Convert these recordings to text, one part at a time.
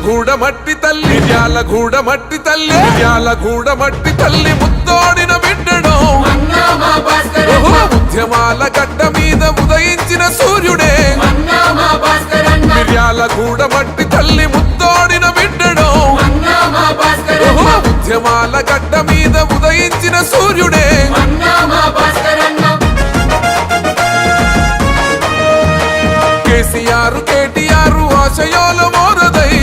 మట్టి తల్లి మిర్యాలగూడ మట్టి తల్లి మిర్యాలగూడ మట్టి తల్లి ముద్దోడిన బిడ్డడు ఉద్యమాల గడ్డ మీద ఉదయించిన సూర్యుడే మిర్యాలగూడ మట్టి తల్లి ముద్దోడిన బిడ్డడు ఉద్యమాల గడ్డ మీద ఉదయించిన సూర్యుడే కేసీఆర్ కేటీఆర్ ఆశయాల మోరదై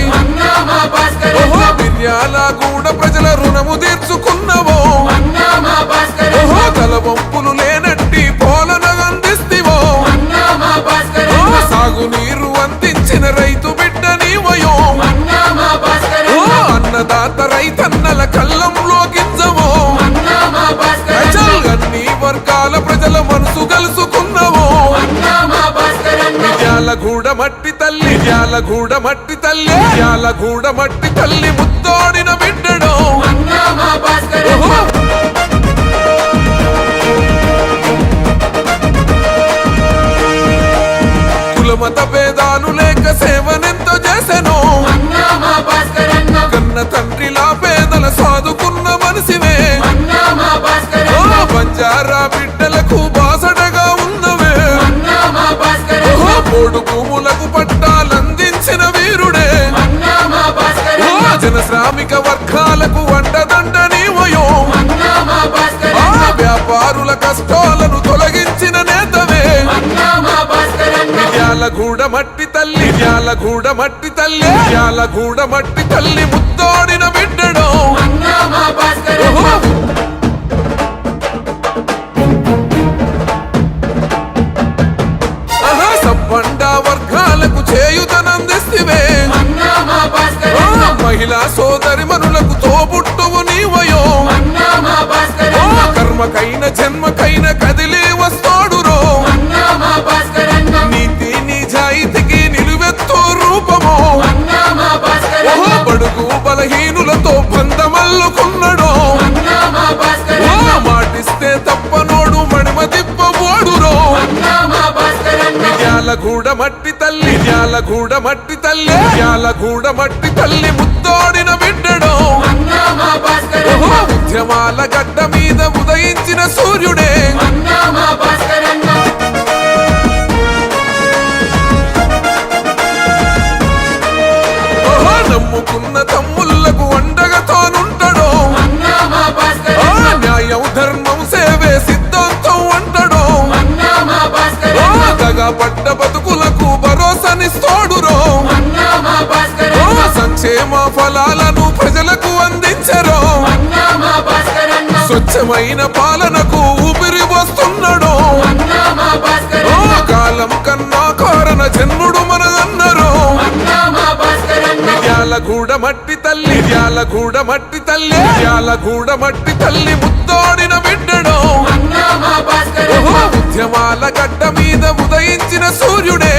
మిర్యాలగూడ ప్రజల రుణము తీర్చుకున్నవో తల వంపులు లేనట్టి పోలన అందిస్తివో సాగునీరు అందించిన రైతు బిడ్డ నీవయో అన్నదాత రైతన్నల కళ్ళంలో గింజవో అన్ని వర్గాల ప్రజల మనసు కలుసుకున్నవో మిర్యాలగూడ మట్టి తల్లి మిర్యాలగూడ మట్టి తల్లి మిర్యాలగూడ మట్టి తల్లి ముద్దోడిన బిడ్డడు కులమత భేదాలు లేక సేవనెంతో చేసెను కన్న తండ్రిలా పేదల సాదుకున్న మనసివే బంజారా బిడ్డలకు బాసడగా ఉన్నవే పోడు భూములకు పట్టాలందించిన వీరుడే జన శ్రామిక వర్గాలకు వంటదండ నీవయో వ్యాపారుల కష్టాలను తొలగించిన నేతవే మిర్యాలగూడ మట్టి తల్లి మిర్యాలగూడ మట్టి తల్లి మిర్యాలగూడ మట్టి తల్లి ముద్దోడిన బిడ్డడు సబ్బండ వర్గాలకు చేయుతనందిస్తివే మహిళా సోదరి మనులకు తోబుట్టువు నీవయో కర్మకైన జన్మకైన కదిలి వస్తాడురో నీతి నిజాయితీకి నిలువెత్తు రూపమో బడుగు బలహీనులతో బంధమల్లుకున్నడో మాటిస్తే తప్పనోడు మడిమ తిప్పబోడురో మిర్యాలగూడ మట్టి తల్లి మిర్యాలగూడ మట్టి తల్లి మిర్యాలగూడ మట్టి తల్లి ముద్దోడిన బిడ్డడు ఉద్యమాల గడ్డ మీద ఉదయించిన సూర్యుడే నమ్ముకున్న తమ్ముళ్లకు అండగా తానుంటాడో న్యాయం ధర్మం సేవే సిద్ధాంతం అంటాడో పడ్డ బతుకులకు భరోసానిస్తోడురో సంక్షేమ ఫలాలను ప్రజలకు అందించరో స్వచ్ఛమైన పాలనకు ఊపిరి వస్తున్నాడో కాలం కన్నా కారణ జన్ముడు మన అన్నరో మిర్యాలగూడ మట్టి తల్లి మిర్యాలగూడ మట్టి తల్లి మిర్యాలగూడ మట్టి తల్లి ముద్దోడిన బిడ్డడు ఉద్యమాల గడ్డ మీద ఉదయించిన సూర్యుడే